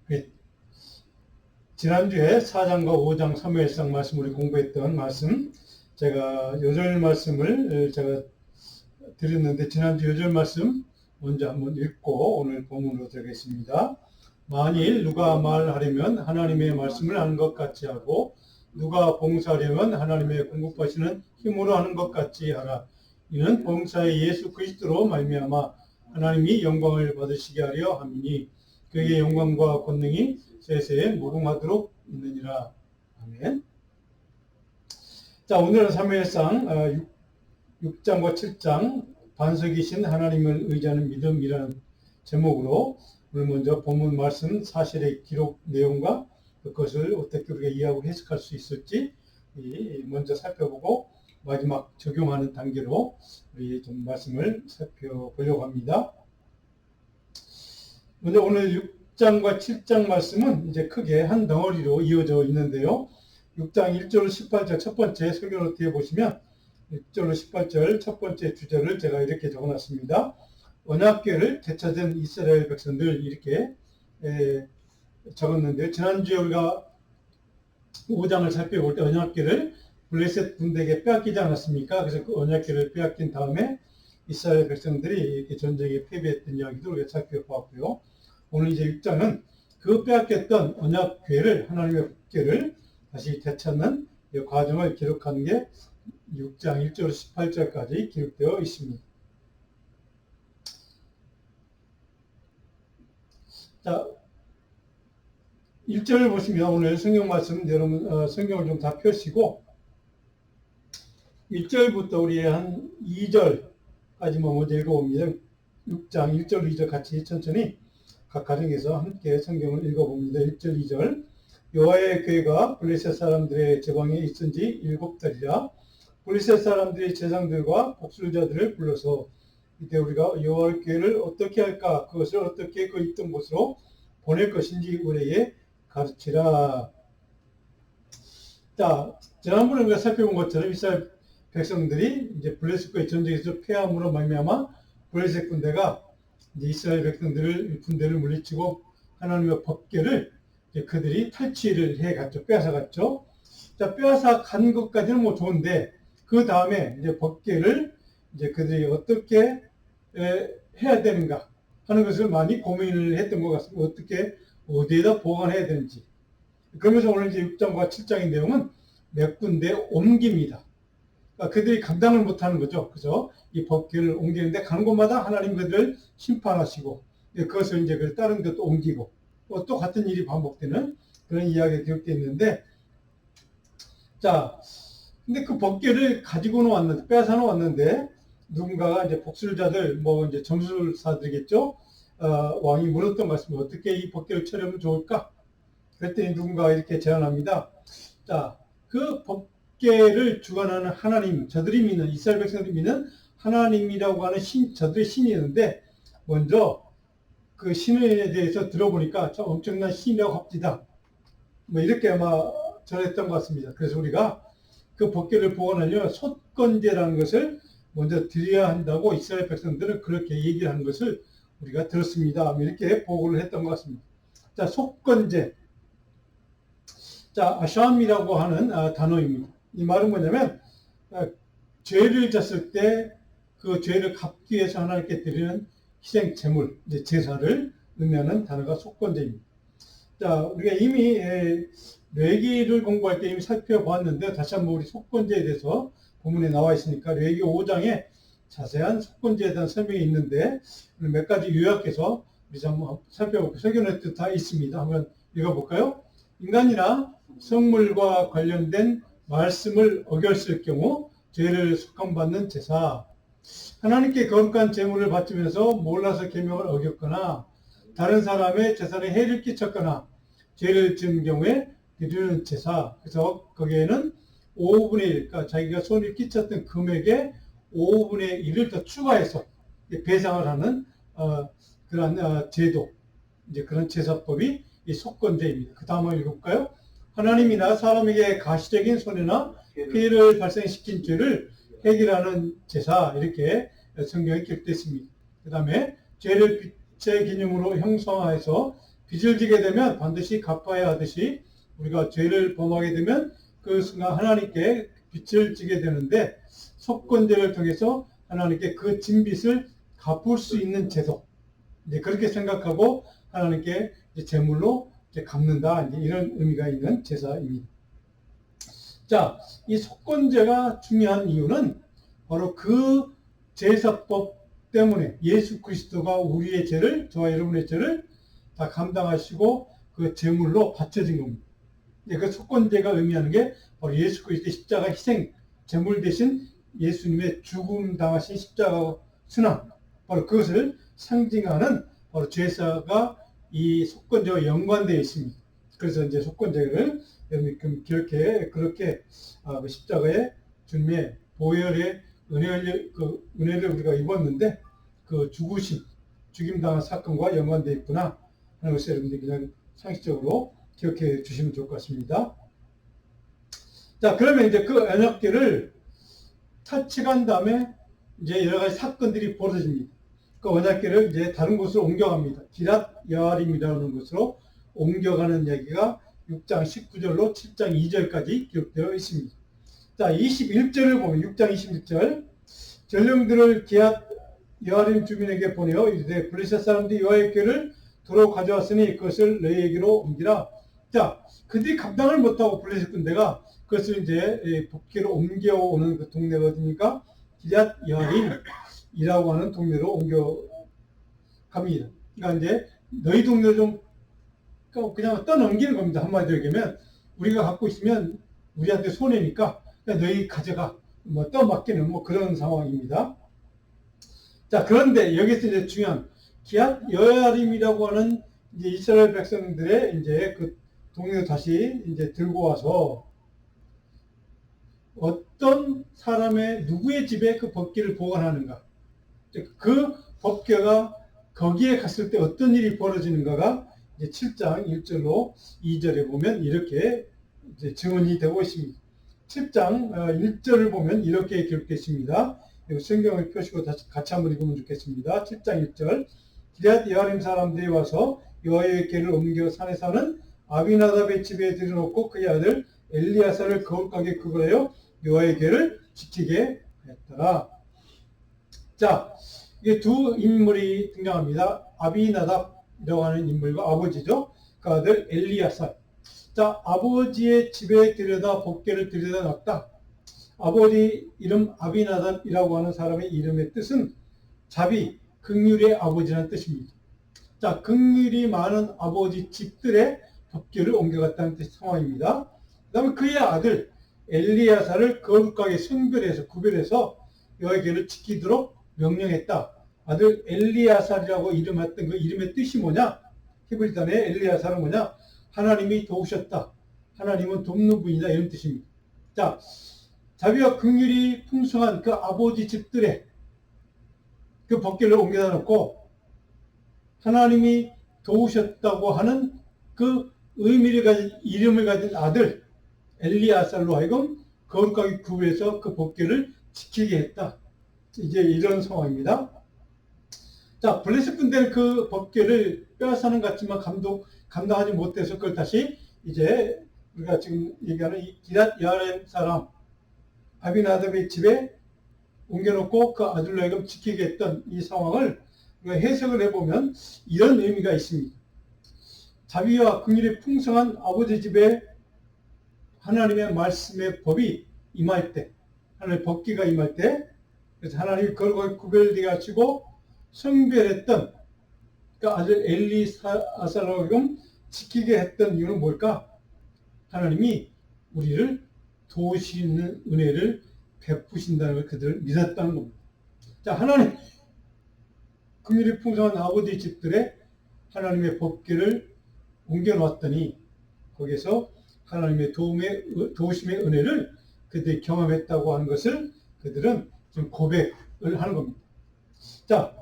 그 지난주에 4장과 5장 사무엘상 말씀 우리 공부했던 말씀, 제가 요절 말씀을 제가 드렸는데, 지난주 요절 말씀 먼저 한번 읽고 오늘 본문으로 들어가겠습니다. 만일 누가 말하려면 하나님의 말씀을 하는 것 같이 하고, 누가 봉사하려면 하나님의 공급하시는 힘으로 하는 것 같이 하라. 이는 봉사의 예수 그리스도로 말미암아 하나님이 영광을 받으시게 하려 함이니 그의 영광과 권능이 세세에 무궁하도록 있느니라. 아멘. 자, 오늘은 사무엘상 6장과 7장 반석이신 하나님을 의지하는 믿음이라는 제목으로 오늘 먼저 본문 말씀 사실의 기록 내용과 그것을 어떻게 우리가 이해하고 해석할 수 있을지 먼저 살펴보고 마지막 적용하는 단계로 우리 좀 말씀을 살펴보려고 합니다. 먼저 오늘 6장과 7장 말씀은 이제 크게 한 덩어리로 이어져 있는데요. 6장 1절 18절 첫 번째 설교노트에 보시면 1절 18절 첫 번째 주제를 제가 이렇게 적어놨습니다. 언약궤를 되찾은 이스라엘 백성들, 이렇게 적었는데, 지난주에 우리가 5장을 살펴볼 때 언약궤를 블레셋 군대에게 빼앗기지 않았습니까? 그래서 그 언약궤를 빼앗긴 다음에 이스라엘 백성들이 이렇게 전쟁에 패배했던 이야기도 우리가 살펴보았고요. 오늘 이제 6장은 그 빼앗겼던 언약궤를, 하나님의 궤를 다시 되찾는 이 과정을 기록하는 게 6장 1절 18절까지 기록되어 있습니다. 자, 1절을 보시면 오늘 성경 말씀, 여러분 성경을 좀 다 펴시고 1절부터 우리 한 2절까지만 먼저 읽어봅니다. 6장 1절 2절 같이 천천히 각 가정에서 함께 성경을 읽어봅니다. 1절 2절 여호와의 궤가 블레셋 사람들의 제방에 있은 지 7달이라 블레셋 사람들이 제사장들과 복술자들을 불러서 이때 우리가 여호와의 궤를 어떻게 할까, 그것을 어떻게 그 있던 곳으로 보낼 것인지 우리에게 가르치라. 자, 지난번에 우리가 살펴본 것처럼 이스라엘 백성들이 이제 블레셋과의 전쟁에서 패함으로 말미암아 블레셋 군대가 이제 이스라엘 백성들을 군대를 물리치고 하나님의 법궤를 그들이 탈취를 해갔죠. 빼앗아갔죠. 자, 빼앗아 간 것까지는 뭐 좋은데 그 다음에 이제 법궤를 이제 그들이 어떻게 해야 되는가 하는 것을 많이 고민을 했던 것 같습니다. 어떻게 어디에다 보관해야 되는지. 그러면서 오늘 이제 6장과 7장의 내용은 몇 군데 옮깁니다. 그러니까 그들이 감당을 못하는 거죠. 그래서 이 법궤를 옮기는데 가는 곳마다 하나님 그들을 심판하시고 그것을 이제 다른 데도 옮기고 또 같은 일이 반복되는 그런 이야기가 기록되어 있는데, 자, 근데 그 법궤를 가지고는 왔는데, 빼앗아는 왔는데, 누군가가 이제 복술자들, 뭐 이제 점술사들이겠죠? 왕이 물었던 것 같습니다. 어떻게 이 법궤를 처리하면 좋을까? 그랬더니 누군가가 이렇게 제안합니다. 자, 그 법궤를 주관하는 하나님, 저들이 믿는, 이스라엘 백성들이 믿는 하나님이라고 하는 저들의 신이 있는데, 먼저 그 신에 대해서 들어보니까 참 엄청난 신이라고 합디다. 뭐 이렇게 아마 전했던 것 같습니다. 그래서 우리가 그 법궤를 보관하려면 속건제라는 것을 먼저 드려야 한다고 이스라엘 백성들은 그렇게 얘기를 하는 것을 우리가 들었습니다. 이렇게 보고를 했던 것 같습니다. 자, 속건제. 자, 아샴이라고 하는 단어입니다. 이 말은 뭐냐면 죄를 졌을 때 그 죄를 갚기 위해서 하나님께 드리는 희생 제물, 이제 제사를 의미하는 단어가 속건제입니다. 자, 우리가 이미 레위기를 공부할 때 이미 살펴보았는데 다시 한번 우리 속건제에 대해서 본문에 나와 있으니까 레위기 5장에 자세한 속건제에 대한 설명이 있는데 몇 가지 요약해서 우리 한번 살펴볼게요. 설교노트 다 있습니다. 한번 읽어볼까요? 인간이나 성물과 관련된 말씀을 어겼을 경우 죄를 속함받는 제사, 하나님께 거룩한 제물을 바치면서 몰라서 계명을 어겼거나 다른 사람의 재산에 해를 끼쳤거나 죄를 지은 경우에 드리는 제사. 그래서 거기에는 5분의 1, 그러니까 자기가 손을 끼쳤던 금액의 5분의 1을 더 추가해서 배상을 하는 그런 제도, 이제 그런 제사법이 이 속건제입니다. 그 다음 한번 읽어볼까요? 하나님이나 사람에게 가시적인 손해나 피해를 발생시킨 죄를 해결하는 제사, 이렇게 성경에 기록되어 있습니다. 그 다음에 죄를 빛의 기념으로 형성해서 빚을 지게 되면 반드시 갚아야 하듯이 우리가 죄를 범하게 되면 그 순간 하나님께 빚을 지게 되는데 속건제를 통해서 하나님께 그 진 빚을 갚을 수 있는 제도, 이제 그렇게 생각하고 하나님께 이제 제물로 이제 갚는다, 이제 이런 의미가 있는 제사입니다. 자, 이 속건제가 중요한 이유는 바로 그 제사법 때문에 예수 그리스도가 우리의 죄를, 저와 여러분의 죄를 다 감당하시고 그 제물로 바쳐진 겁니다. 그 속건제가 의미하는 게 바로 예수 그리스도의 십자가 희생, 제물 대신 예수님의 죽음 당하신 십자가 순환, 바로 그것을 상징하는 바로 제사가 이 속건제와 연관되어 있습니다. 그래서 이제 속건제를 여러분이 그렇게 그 십자가의 주님의 보혈의 은혜를 우리가 입었는데 그 죽임 당한 사건과 연관되어 있구나 하는 것을 여러분들이 그냥 상식적으로 기억해 주시면 좋을 것 같습니다. 자, 그러면 이제 그 언약궤를 탈취한 다음에 이제 여러 가지 사건들이 벌어집니다. 그 언약궤를 이제 다른 곳으로 옮겨갑니다. 기랏 여아림이라는 곳으로 옮겨가는 얘기가 6장 19절로 7장 2절까지 기록되어 있습니다. 자, 21절을 보면 6장 21절 전령들을 기랏 여아림 주민에게 보내어 이르되 블레셋 사람들이 여호와의 궤를 도로 가져왔으니 그것을 너희에게로 옮기라. 자, 그들이 감당을 못하고 블레셋 군대가 그것을 이제 복귀로 옮겨오는 그 동네가 어디입니까? 기랏 여아림이라고 하는 동네로 옮겨갑니다. 그러니까 이제 너희 동네 좀 그냥 떠넘기는 겁니다. 한마디로 얘기하면 우리가 갖고 있으면 우리한테 손해니까 너희 가져가, 뭐 떠맡기는 뭐 그런 상황입니다. 자, 그런데 여기서 이제 중요한 기랏 여아림이라고 하는 이제 이스라엘 백성들의 이제 그 동네를 다시 이제 들고 와서 어떤 사람의 누구의 집에 그 법궤를 보관하는가, 그 법궤가 거기에 갔을 때 어떤 일이 벌어지는가가 이제 7장 1절로 2절에 보면 이렇게 이제 증언이 되고 있습니다. 7장 1절을 보면 이렇게 기록되어 있습니다. 성경을 펴시고 같이 한번 읽으면 좋겠습니다. 7장 1절 기럇 여아림 사람들이 와서 여호와의 궤를 옮겨 산에 사는 아비나답의 집에 들여놓고 그의 아들 엘리야사를 거룩하게 구별하여 여호와의 궤를 지키게 했더라. 자, 이게 두 인물이 등장합니다. 아비나답이라고 하는 인물과 아버지죠. 그 아들 엘리야사. 자, 아버지의 집에 들여다 법궤를 들여다 놨다. 아버지 이름 아비나답이라고 하는 사람의 이름의 뜻은 자비, 긍휼의 아버지라는 뜻입니다. 자, 긍휼이 많은 아버지 집들의 법궤를 옮겨갔다는 상황입니다. 그 다음에 그의 아들 엘리야사를 거룩하게 선별해서 구별해서 여호와의 궤를 지키도록 명령했다. 아들 엘리야사라고 이름했던 그 이름의 뜻이 뭐냐? 히브리단의 엘리야사는 뭐냐? 하나님이 도우셨다. 하나님은 돕는 분이다. 이런 뜻입니다. 자, 자비와 긍휼이 풍성한 그 아버지 집들의 그 법궤를 옮겨다 놓고 하나님이 도우셨다고 하는 그 의미를 가진 이름을 가진 아들 엘리야살로 하여금 거룩하게 구별해서 그 법궤를 지키게 했다. 이제 이런 상황입니다. 자, 블레셋 군대는 그 법궤를 빼앗아는 것 같지만 감당하지 못해서 그걸 다시 이제 우리가 지금 얘기하는 이 기럇 여아림 사람 아비나답의 집에 옮겨놓고 그 아들로 하여금 지키게 했던 이 상황을 우리가 해석을 해보면 이런 의미가 있습니다. 자비와 긍휼이 풍성한 아버지 집에 하나님의 말씀의 법이 임할 때, 하나님의 법궤가 임할 때, 그래서 하나님이 거룩하게 구별되게 하시고 성별했던 그 아들 엘리야사로 하여금 지키게 했던 이유는 뭘까? 하나님이 우리를 도우시는 은혜를 베푸신다는 걸 그들을 믿었다는 겁니다. 자, 하나님 긍휼이 풍성한 아버지 집들에 하나님의 법궤를 옮겨놓았더니 거기서 하나님의 도우심의 은혜를 그들이 경험했다고 하는 것을 그들은 지금 고백을 하는 겁니다. 자,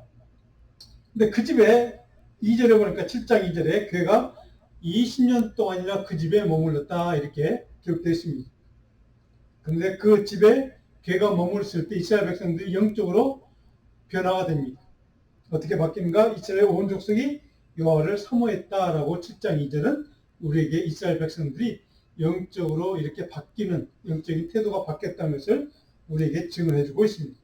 근데 그 집에 2절에 보니까 7장 2절에 궤가 20년 동안이나 그 집에 머물렀다 이렇게 기록되어 있습니다. 그런데 그 집에 궤가 머물렀을 때 이스라엘 백성들이 영적으로 변화가 됩니다. 어떻게 바뀌는가? 이스라엘 온 족속이 여호와를 사모했다라고 7장 2절은 우리에게 이스라엘 백성들이 영적으로 이렇게 바뀌는 영적인 태도가 바뀌었다는 것을 우리에게 증언해 주고 있습니다.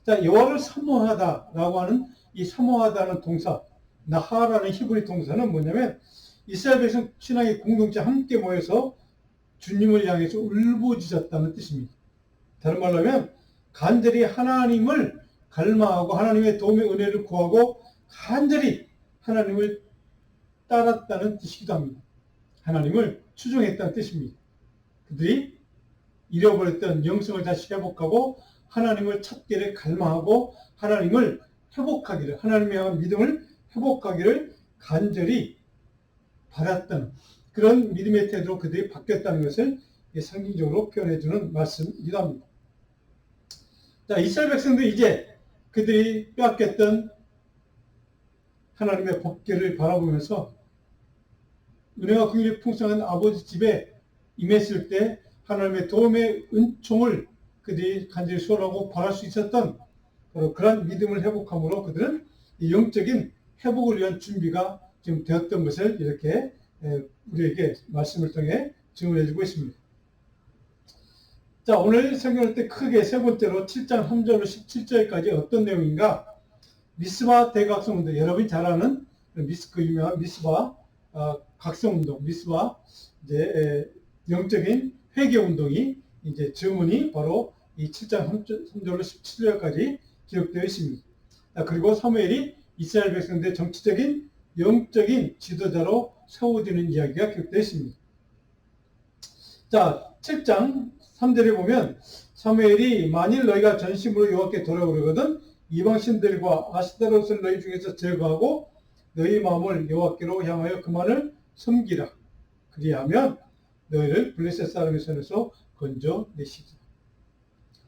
자, 여호와를 사모하다라고 하는 이 사모하다는 동사, 나하라는 히브리 동사는 뭐냐면 이스라엘 백성 신앙의 공동체 함께 모여서 주님을 향해서 울부짖었다는 뜻입니다. 다른 말로 하면 간절히 하나님을 갈망하고 하나님의 도움의 은혜를 구하고 간절히 하나님을 따랐다는 뜻이기도 합니다. 하나님을 추종했다는 뜻입니다. 그들이 잃어버렸던 영성을 다시 회복하고 하나님을 찾기를 갈망하고 하나님을 회복하기를, 하나님에 대한 믿음을 회복하기를 간절히 바랐던 그런 믿음의 태도로 그들이 바뀌었다는 것을 상징적으로 표현해주는 말씀이기도 합니다. 자, 이스라엘 백성들이 이제 그들이 빼앗겼던 하나님의 법궤를 바라보면서 은혜와 긍휼이 풍성한 아버지 집에 임했을 때 하나님의 도움의 은총을 그들이 간절히 소원하고 바랄 수 있었던 바로 그러한 믿음을 회복함으로 그들은 영적인 회복을 위한 준비가 지금 되었던 것을 이렇게 우리에게 말씀을 통해 증언해주고 있습니다. 자, 오늘 성경할 때 크게 세 번째로 7장 3절로 17절까지 어떤 내용인가? 미스바 대각성운동, 여러분이 잘 아는 그 유명한 미스바 각성운동, 미스바 이제 영적인 회개운동이 이제 증언이 바로 이 7장 3절로 17절까지 기록되어 있습니다. 그리고 사무엘이 이스라엘 백성들의 정치적인 영적인 지도자로 세워지는 이야기가 기록되어 있습니다. 자, 7장 3절에 보면 사무엘이 만일 너희가 전심으로 여호와께 돌아오려거든 이방신들과 아스타롯을 너희 중에서 제거하고 너희 마음을 여호와께로 향하여 그만을 섬기라. 그리하면 너희를 블레셋 사람의 손에서 건져내시리라.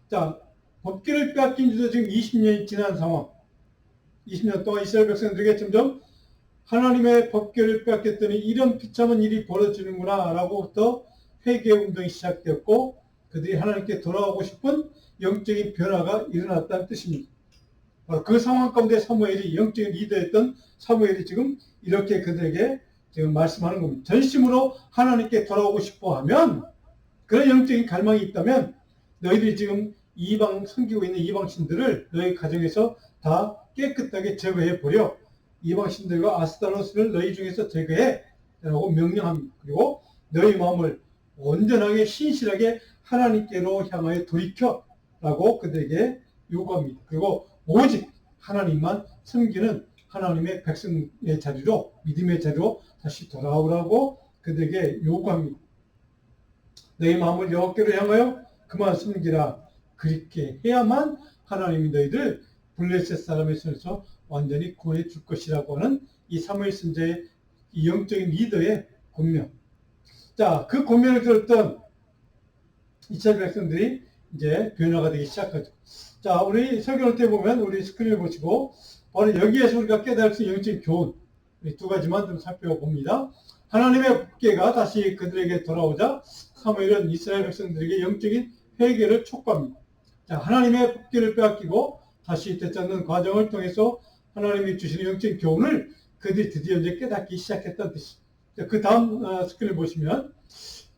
자, 법궤를 빼앗긴 지도 지금 20년이 지난 상황. 20년 동안 이스라엘 백성들에게 점점 하나님의 법궤를 빼앗겼더니 이런 비참한 일이 벌어지는구나 라고부터 회개 운동이 시작되었고 그들이 하나님께 돌아가고 싶은 영적인 변화가 일어났다는 뜻입니다. 바로 그 상황 가운데 사무엘이 영적인 리더였던 사무엘이 지금 이렇게 그들에게 지금 말씀하는 겁니다. 전심으로 하나님께 돌아오고 싶어 하면 그런 영적인 갈망이 있다면 너희들이 지금 이방 섬기고 있는 이방신들을 너희 가정에서 다 깨끗하게 제거해 버려. 이방신들과 아스타로스를 너희 중에서 제거해 라고 명령합니다. 그리고 너희 마음을 온전하게 신실하게 하나님께로 향하여 돌이켜 라고 그들에게 요구합니다. 그리고 오직 하나님만 섬기는 하나님의 백성의 자리로 믿음의 자리로 다시 돌아오라고 그들에게 요구합니다. 너희 마음을 여호와께로 향하여 그만 섬기라. 그렇게 해야만 하나님이 너희들 블레셋 사람의 손에서 완전히 구원해 줄 것이라고 하는 이 사무엘 선지자의 이 영적인 리더의 권면. 자, 그 권면을 들었던 이스라엘 백성들이 이제 변화가 되기 시작하죠. 자, 우리 설교할 때 보면 우리 스크린을 보시고 바로 여기에서 우리가 깨달을 수 있는 영적인 교훈 두 가지만 좀 살펴봅니다. 하나님의 법궤가 다시 그들에게 돌아오자 사무엘은 이스라엘 백성들에게 영적인 회개를 촉구합니다. 자, 하나님의 법궤를 빼앗기고 다시 되찾는 과정을 통해서 하나님이 주시는 영적인 교훈을 그들이 드디어 이제 깨닫기 시작했다는 뜻입니다. 그 다음 스크린을 보시면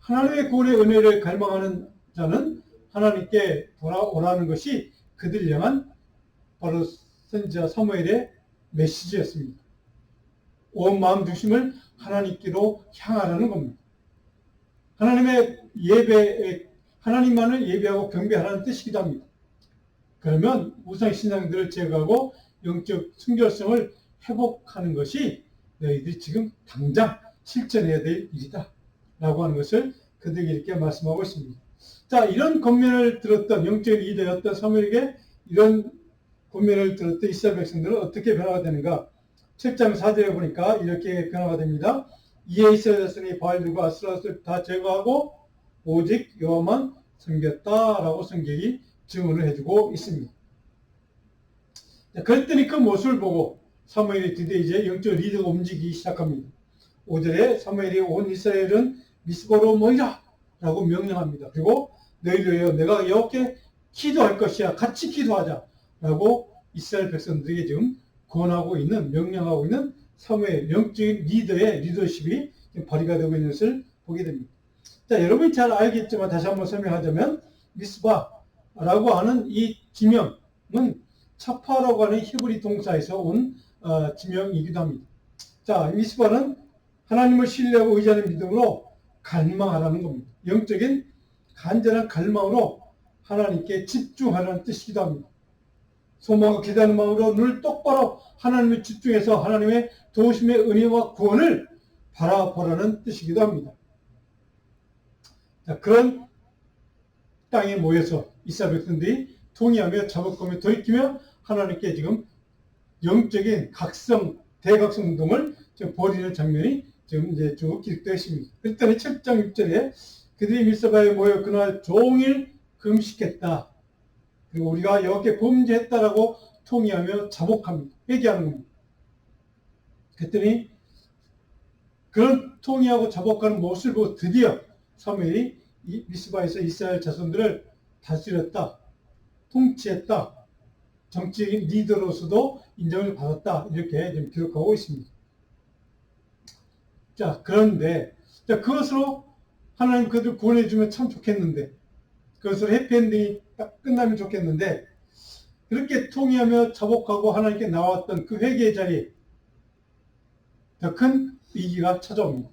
하나님의 구원의 은혜를 갈망하는 자는 하나님께 돌아오라는 것이 그들 향한 바로 선지자 사무엘의 메시지였습니다. 온 마음 중심을 하나님께로 향하라는 겁니다. 하나님의 하나님만을 예배하고 경배하라는 뜻이기도 합니다. 그러면 우상신앙들을 제거하고 영적 순결성을 회복하는 것이 너희들이 지금 당장 실천해야 될 일이다 라고 하는 것을 그들에게 이렇게 말씀하고 있습니다. 자, 이런 권면을 들었던 영적인 리더였던 사무엘에게 이런 권면을 들었던 이스라엘 백성들은 어떻게 변화가 되는가? 7장 4절에 보니까 이렇게 변화가 됩니다. 이에 이스라엘 자손이 바알들과 아스라엘을 다 제거하고 오직 여호와만 섬겼다라고 성경이 증언을 해주고 있습니다. 자, 그랬더니 그 모습을 보고 사무엘이 드디어 이제 영적 리더가 움직이기 시작합니다. 5절에 사무엘이 온 이스라엘은 미스바로 모이라 라고 명령합니다. 그리고 너희들이여 내가 여호와께 기도할 것이야. 같이 기도하자 라고 이스라엘 백성들에게 지금 권하고 있는 명령하고 있는 사무엘, 영적인 리더의 리더십이 발휘가 되고 있는 것을 보게 됩니다. 자, 여러분이 잘 알겠지만 다시 한번 설명하자면 미스바라고 하는 이 지명은 차파라고 하는 히브리 동사에서 온 지명이기도 합니다. 자, 미스바는 하나님을 신뢰하고 의지하는 믿음으로 갈망하라는 겁니다. 영적인 간절한 갈망으로 하나님께 집중하라는 뜻이기도 합니다. 소망과 기대하는 마음으로 눈을 똑바로 하나님에 집중해서 하나님의 도우심의 은혜와 구원을 바라보라는 뜻이기도 합니다. 자, 그런 땅에 모여서 이스라엘 백성들이 통회하며 자복하며 돌이키며 하나님께 지금 영적인 대각성 운동을 지금 벌이는 장면이 지금 이제 쭉 기록되어 있습니다. 그랬더니 7장 6절에 그들이 미스바에 모여 그날 종일 금식했다. 그리고 우리가 여호와께 범죄했다라고 통회하며 자복합니다. 회개하는 겁니다. 그랬더니 그런 통회하고 자복하는 모습을 보고 드디어 사무엘이 미스바에서 이스라엘 자손들을 다스렸다. 통치했다. 정치적인 리더로서도 인정을 받았다. 이렇게 좀 기록하고 있습니다. 자, 그런데 그것으로 하나님 그들 구원해주면 참 좋겠는데, 그것으로 해피엔딩이 딱 끝나면 좋겠는데, 그렇게 통회하며 자복하고 하나님께 나왔던 그 회개의 자리에 더 큰 위기가 찾아옵니다.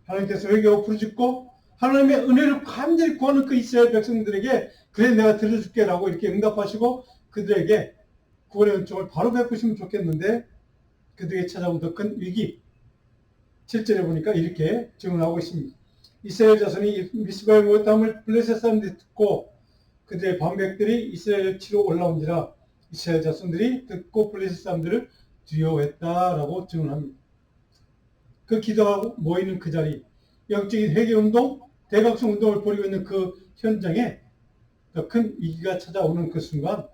하나님께서 회개하고 부르짖고 하나님의 은혜를 간절히 구하는 그 이스라엘 백성들에게 그래 내가 들어줄게 라고 이렇게 응답하시고 그들에게 구원의 은총을 바로 베푸시면 좋겠는데 그들에게 찾아온 더 큰 위기 7절에 보니까 이렇게 증언하고 있습니다. 이스라엘 자손이 미스바에 모였다함을 블레셋 사람들이 듣고 그들의 방백들이 이스라엘을 치러 올라온지라 이스라엘 자손들이 듣고 블레셋 사람들을 두려워했다라고 증언합니다. 그 기도하고 모이는 그 자리, 영적인 회개운동, 대각성 운동을 벌이고 있는 그 현장에 더 큰 위기가 찾아오는 그 순간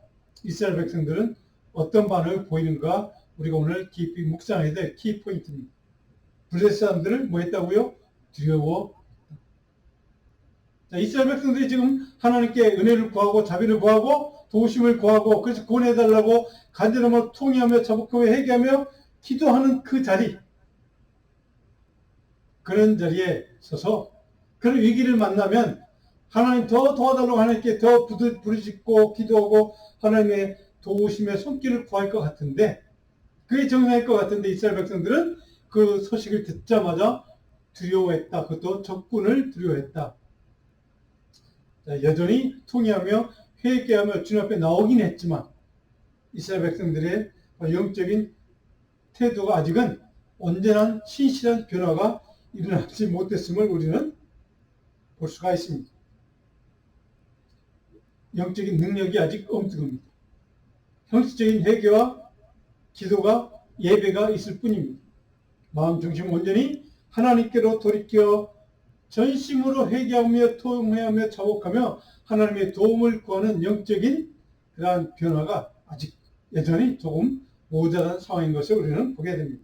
이스라엘 백성들은 어떤 반응을 보이는가 우리가 오늘 깊이 묵상해야 될 키포인트입니다. 블레셋 사람들을 뭐 했다고요? 두려워. 자, 이스라엘 백성들이 지금 하나님께 은혜를 구하고 자비를 구하고 도우심을 구하고 그래서 구원해달라고 간절함으로 통회하며 자복하며 회개하며 기도하는 그 자리, 그런 자리에 서서 그런 위기를 만나면 하나님 더 도와달라고 하나님께 더 부르짖고 기도하고 하나님의 도우심의 손길을 구할 것 같은데 그게 정상일 것 같은데 이스라엘 백성들은 그 소식을 듣자마자 두려워했다. 그것도 적군을 두려워했다. 자, 여전히 통회하며 회개하며 주님 앞에 나오긴 했지만 이스라엘 백성들의 영적인 태도가 아직은 온전한 신실한 변화가 일어나지 못했음을 우리는 볼 수가 있습니다. 영적인 능력이 아직 엉뚱합니다. 형식적인 회개와 기도가 예배가 있을 뿐입니다. 마음 중심 온전히 하나님께로 돌이켜 전심으로 회개하며 통회하며 자복하며 하나님의 도움을 구하는 영적인 그러한 변화가 아직 여전히 조금 모자란 상황인 것을 우리는 보게 됩니다.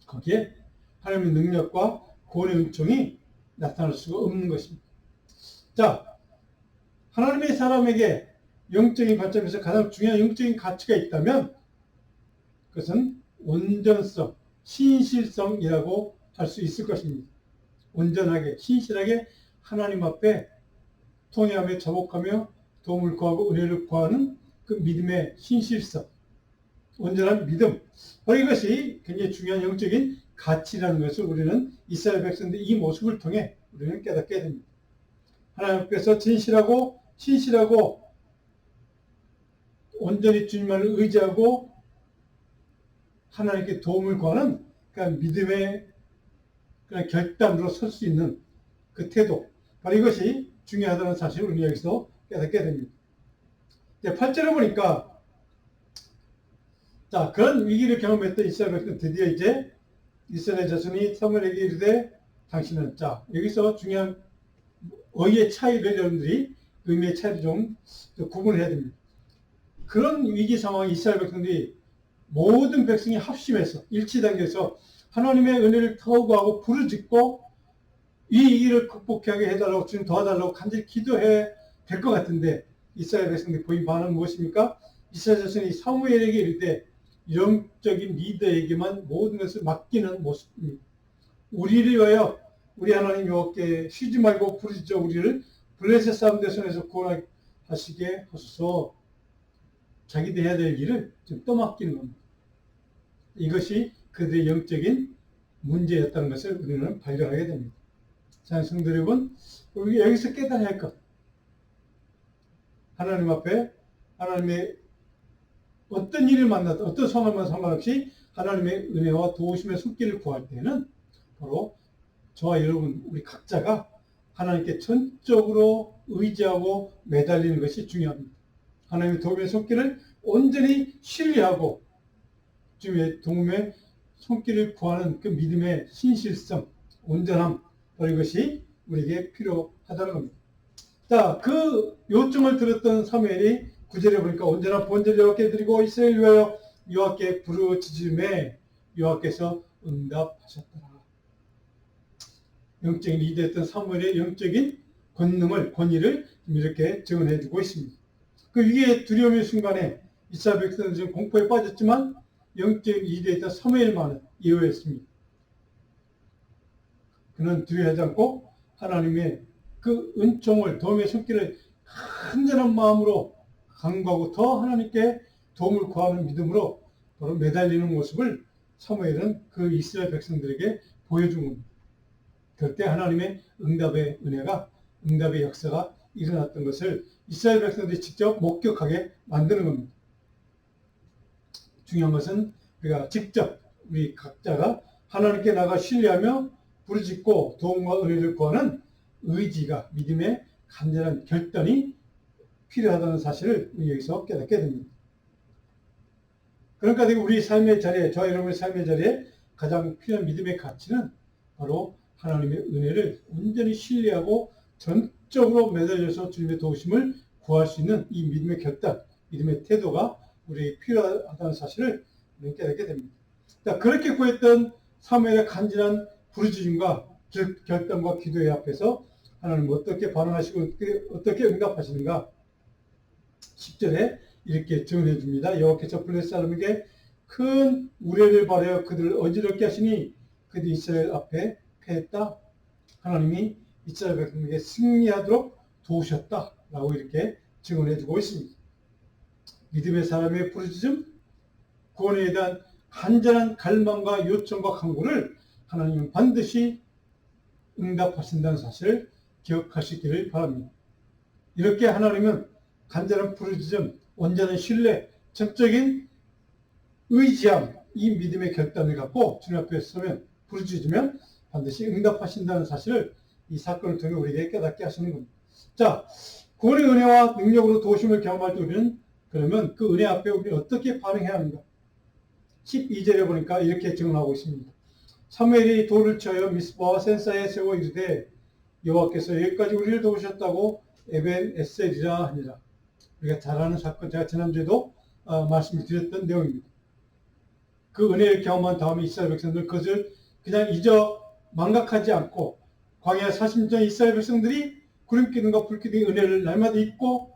거기에 하나님의 능력과 구원의 은총이 나타날 수가 없는 것입니다. 자, 하나님의 사람에게 영적인 관점에서 가장 중요한 영적인 가치가 있다면 그것은 온전성, 신실성이라고 할 수 있을 것입니다. 온전하게, 신실하게 하나님 앞에 통회하며 자복하며 도움을 구하고 은혜를 구하는 그 믿음의 신실성, 온전한 믿음, 바로 이것이 굉장히 중요한 영적인 가치라는 것을 우리는 이스라엘 백성들의 이 모습을 통해 우리는 깨닫게 됩니다. 하나님 앞에서 진실하고 신실하고 온전히 주님만을 의지하고 하나님께 도움을 구하는 그러니까 믿음의 그냥 결단으로 설 수 있는 그 태도, 바로 이것이 중요하다는 사실을 우리 여기서 깨닫게 됩니다. 8절에 보니까 자, 그런 위기를 경험했던 이스라엘 백성은 드디어 이제 이스라엘 자손이 사무엘에게 이르되 당신은 자, 여기서 중요한 의의 차이를 여러분들이 의미의 차이를 좀 구분해야 됩니다. 그런 위기 상황에 이스라엘 백성들이 모든 백성이 합심해서 일치단계에서 하나님의 은혜를 터구하고 부르짖고 이 위기를 극복하게 해달라고 주님 도와달라고 간절히 기도해야 될 것 같은데 이스라엘 백성들이 보인 반응은 무엇입니까? 이스라엘 자손이 사무엘에게 이르되 영적인 리더에게만 모든 것을 맡기는 모습입니다. 우리를 위하여 우리 하나님 여호와께 쉬지 말고 부르짖어 우리를 블레셋 사람들 손에서 구원하시게 하소서. 자기들 해야 될 일을 좀 떠맡기는 겁니다. 이것이 그들의 영적인 문제였다는 것을 우리는 발견하게 됩니다. 자, 성도 여러분, 우리 여기서 깨달아야 할 것. 하나님 앞에 하나님의 어떤 일을 만나든 어떤 상황과 상관없이 하나님의 은혜와 도우심의 손길을 구할 때는 바로 저와 여러분 우리 각자가 하나님께 전적으로 의지하고 매달리는 것이 중요합니다. 하나님의 도움의 손길을 온전히 신뢰하고 주님의 도움의 손길을 구하는 그 믿음의 신실성, 온전함, 바로 이것이 우리에게 필요하다는 겁니다. 자, 그 요청을 들었던 사무엘이 9절에 보니까 온전한 번제를 여호와께 드리고 이스라엘 위하여 여호와께 부르짖음에 여호와께서 응답하셨더라. 영적인 리더였던 사무엘의 영적인 권위를 이렇게 증언해 주고 있습니다. 그 위기의 두려움의 순간에 이스라엘 백성들은 지금 공포에 빠졌지만 영적인 리더였던 사무엘만은 예외였습니다. 그는 두려워하지 않고 하나님의 그 은총을 도움의 손길을 간절한 마음으로 간구하고 더 하나님께 도움을 구하는 믿음으로 바로 매달리는 모습을 사무엘은 그 이스라엘 백성들에게 보여준 겁니다. 그때 하나님의 응답의 은혜가 응답의 역사가 일어났던 것을 이스라엘 백성들이 직접 목격하게 만드는 겁니다. 중요한 것은 우리가 직접 우리 각자가 하나님께 나가 신뢰하며 부르짖고 도움과 은혜를 구하는 의지가 믿음의 간절한 결단이 필요하다는 사실을 여기서 깨닫게 됩니다. 그러니까 우리 삶의 자리에 저와 여러분의 삶의 자리에 가장 필요한 믿음의 가치는 바로 하나님의 은혜를 온전히 신뢰하고 전적으로 매달려서 주님의 도우심을 구할 수 있는 이 믿음의 결단, 믿음의 태도가 우리에게 필요하다는 사실을 우리는 깨닫게 됩니다. 자, 그렇게 구했던 사무엘의 간절한 부르짖음과 결단과 기도의 앞에서 하나님은 어떻게 반응하시고 어떻게 응답하시는가? 10절에 이렇게 증언해 줍니다. 여호와께서 블레셋 사람에게 큰 우레를 발하여 그들을 어지럽게 하시니 그들이 이스라엘 앞에 패했다. 하나님이 이스라엘 백성에게 승리하도록 도우셨다라고 이렇게 증언해 주고 있습니다. 믿음의 사람의 부르짖음, 구원에 대한 간절한 갈망과 요청과 간구를 하나님은 반드시 응답하신다는 사실을 기억하시기를 바랍니다. 이렇게 하나님은 간절한 부르짖음, 온전한 신뢰, 전적인 의지함, 이 믿음의 결단을 갖고 주님 앞에 서면 부르짖으면 반드시 응답하신다는 사실을 이 사건을 통해 우리에게 깨닫게 하시는 겁니다. 자, 구원의 은혜와 능력으로 도우심을 경험할 때 우리는 그러면 그 은혜 앞에 우리는 어떻게 반응해야 하는가? 12절에 보니까 이렇게 증언하고 있습니다. 사무엘이 돌을 쳐여 미스바와 센사에 세워 이르되 여호와께서 여기까지 우리를 도우셨다고 에벤 에셀이라 하니라. 우리가 잘 아는 사건, 제가 지난주에도 말씀을 드렸던 내용입니다. 그 은혜를 경험한 다음에 이스라엘 백성들은 그것을 그냥 잊어 망각하지 않고 광야 40년 이스라엘 백성들이 구름기둥과 불기둥의 은혜를 날마다 입고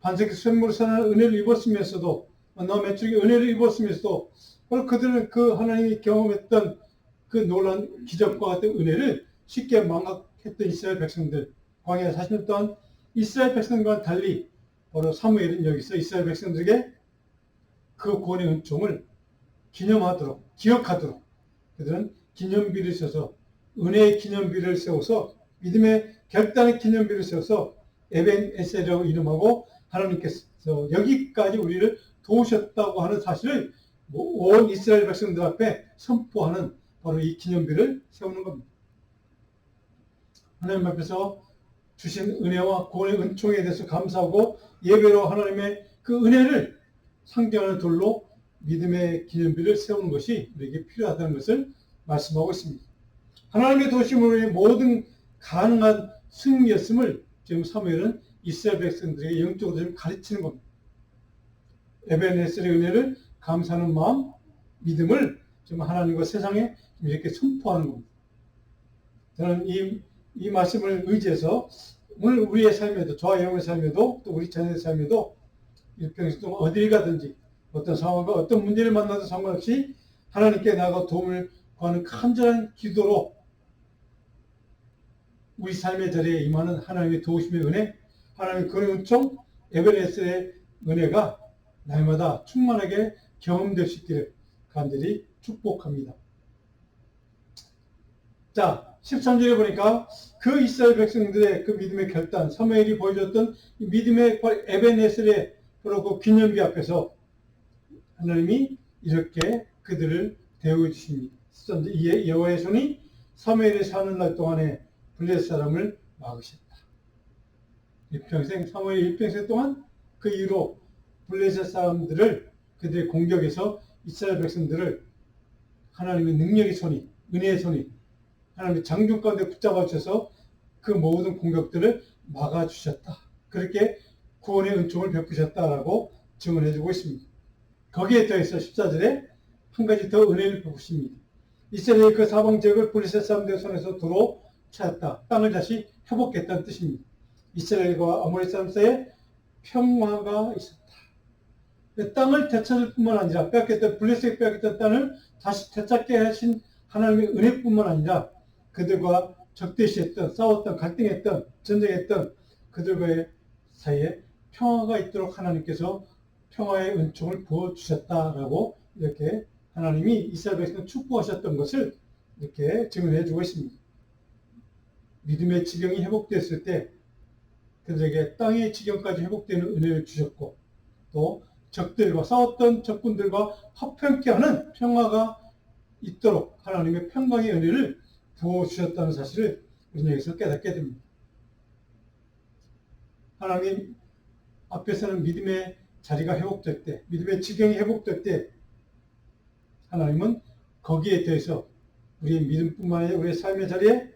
반석의 샘물을 사는 은혜를 입었으면서도 너 매출의 은혜를 입었으면서도 바로 그들은 그 하나님이 경험했던 그 놀라운 기적과 같은 은혜를 쉽게 망각했던 이스라엘 백성들, 광야 40년 동안 이스라엘 백성과는 달리 바로 사무엘은 여기서 이스라엘 백성들에게 그 구원의 은총을 기념하도록, 기억하도록 그들은 기념비를 세워서 은혜의 기념비를 세워서 믿음의 결단의 기념비를 세워서 에벤 에셀이라고 이름하고 하나님께서 여기까지 우리를 도우셨다고 하는 사실을 온 이스라엘 백성들 앞에 선포하는 바로 이 기념비를 세우는 겁니다. 하나님 앞에서 주신 은혜와 구원의 은총에 대해서 감사하고 예배로 하나님의 그 은혜를 상징하는 돌로 믿음의 기념비를 세우는 것이 우리에게 필요하다는 것을 말씀하고 있습니다. 하나님의 도우심으로 모든 가능한 승리였음을 지금 사무엘은 이스라엘 백성들에게 영적으로 좀 가르치는 겁니다. 에벤에셀의 은혜를 감사하는 마음, 믿음을 지금 하나님과 세상에 이렇게 선포하는 겁니다. 저는 이 말씀을 의지해서 오늘 우리의 삶에도, 저와 여러분의 삶에도, 또 우리 자녀의 삶에도 일평생 어딜 가든지 어떤 상황과 어떤 문제를 만나도 상관없이 하나님께 나아가 도움을 구하는 간절한 기도로 우리 삶의 자리에 임하는 하나님의 도우심의 은혜, 하나님의 그의 은총, 에베네스의 은혜가 날마다 충만하게 경험될 수 있기를 간절히 축복합니다. 자, 13절에 보니까 그 이스라엘 백성들의 그 믿음의 결단, 사무엘이 보여줬던 믿음의 에베네셀의 바로 그 기념비 앞에서 하나님이 이렇게 그들을 대우해 주십니다. 이에 여호와의 손이 사무엘이 사는 날 동안에 블레셋 사람을 막으셨다. 일평생, 사무엘 일평생 동안 그 이후로 블레셋 사람들을 그들의 공격에서 이스라엘 백성들을 하나님의 능력의 손이, 은혜의 손이 하나님의 장중 가운데 붙잡아 주셔서 그 모든 공격들을 막아주셨다. 그렇게 구원의 은총을 베푸셨다라고 증언해 주고 있습니다. 거기에 더해서 14절에 한 가지 더 은혜를 베푸십니다. 이스라엘의 그 사방 지역을 블레셋 사람들의 손에서 도로 찾았다. 땅을 다시 회복했다는 뜻입니다. 이스라엘과 아모리 사람 사이에 평화가 있었다. 땅을 되찾을 뿐만 아니라 블레셋에 빼앗겼던 땅을 다시 되찾게 하신 하나님의 은혜뿐만 아니라 그들과 적대시했던, 싸웠던, 갈등했던, 전쟁했던 그들과의 사이에 평화가 있도록 하나님께서 평화의 은총을 부어주셨다라고 이렇게 하나님이 이스라엘 백성을 축복하셨던 것을 이렇게 증언해 주고 있습니다. 믿음의 지경이 회복됐을 때 그들에게 땅의 지경까지 회복되는 은혜를 주셨고 또 적들과 싸웠던 적군들과 화평케 하는 평화가 있도록 하나님의 평강의 은혜를 부어주셨다는 사실을 우리는 여기서 깨닫게 됩니다. 하나님 앞에서는 믿음의 자리가 회복될 때, 믿음의 지경이 회복될 때 하나님은 거기에 대해서 우리의 믿음뿐만 아니라 우리의 삶의 자리에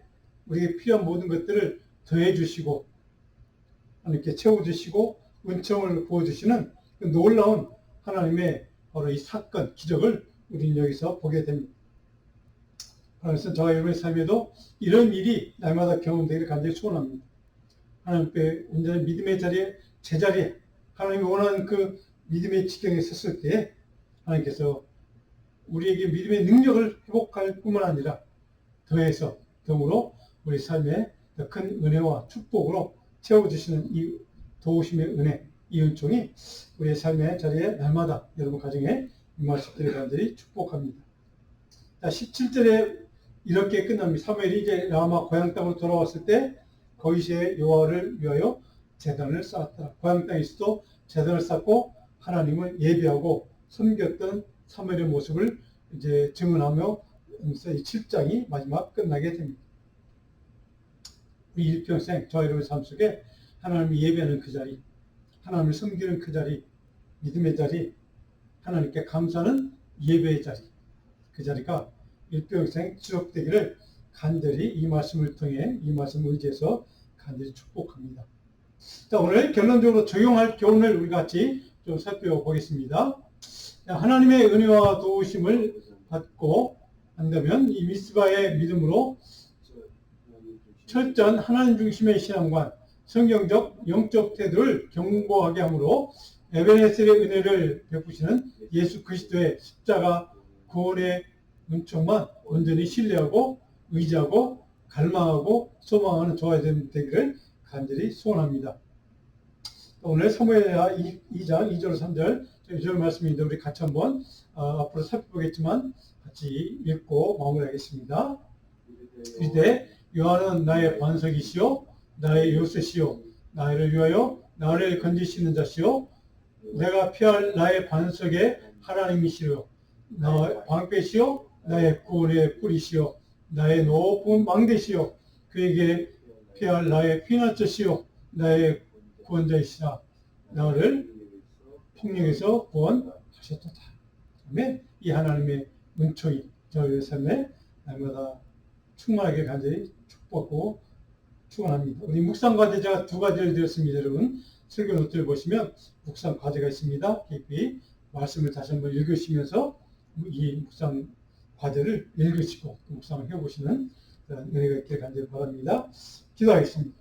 우리에게 필요한 모든 것들을 더해 주시고 하나님께 채워주시고 은총을 부어주시는 그 놀라운 하나님의 바로 이 사건, 기적을 우리는 여기서 보게 됩니다. 그래서 저와 여러분의 삶에도 이런 일이 날마다 경험되기를 간절히 소원합니다. 하나님께 온전한 믿음의 자리에, 제자리에 하나님이 원하는 그 믿음의 지경에 섰을 때 하나님께서 우리에게 믿음의 능력을 회복할 뿐만 아니라 더해서 덤으로 우리 삶에 더 큰 은혜와 축복으로 채워주시는 이 도우심의 은혜, 이 은총이 우리의 삶의 자리에 날마다 여러분 가정에 임하시기를 간절히 축복합니다. 자, 17절에 이렇게 끝납니다. 사무엘이 이제 라마 고향 땅으로 돌아왔을 때 거기에 여호와를 위하여 제단을 쌓았다. 고향 땅에서도 제단을 쌓고 하나님을 예배하고 섬겼던 사무엘의 모습을 이제 증언하며 이 7장이 마지막 끝나게 됩니다. 우리 일평생 저와 여러분의 삶 속에 하나님을 예배하는 그 자리, 하나님을 섬기는 그 자리, 믿음의 자리, 하나님께 감사하는 예배의 자리, 그 자리가 일평생 지속되기를 간절히 이 말씀을 통해 이 말씀을 의지해서 간절히 축복합니다. 자, 오늘 결론적으로 적용할 교훈을 우리 같이 좀 살펴보겠습니다. 하나님의 은혜와 도우심을 받고 한다면 이 미스바의 믿음으로 철저한 하나님 중심의 신앙관, 성경적 영적 태도를 견고하게 하므로 에베네셀의 은혜를 베푸시는 예수 그리스도의 십자가 구원의 은총만 온전히 신뢰하고 의지하고 갈망하고 소망하는 저와 되기를 간절히 소원합니다. 오늘 사무엘하 2장 2절 3절 2절 말씀인데 우리 같이 한번 앞으로 살펴보겠지만 같이 읽고 마무리하겠습니다. 이때 여호와는 나의 반석이시요 나의 요새시요 나를 위하여 나를 건지시는 자시요 내가 피할 나의 반석의 하나님이시요 나의 방패시요 나의 구원의 뿌리시요 나의 높은 망대시요 그에게 피할 나의 피난처시요 나의 구원자이시라 나를 폭력에서 구원하셨도다. 아멘. 이 하나님의 은총이 저희의 삶에 날마다 충만하게 간절히 축복하고 축원합니다. 우리 묵상 과제 제가 두 가지를 드렸습니다. 여러분 설교 노트를 보시면 묵상 과제가 있습니다. 깊이 말씀을 다시 한번 읽으시면서 이 묵상 과제를 읽으시고 묵상을 해보시는 그런 은혜가 있기를 간절히 바랍니다. 기도하겠습니다.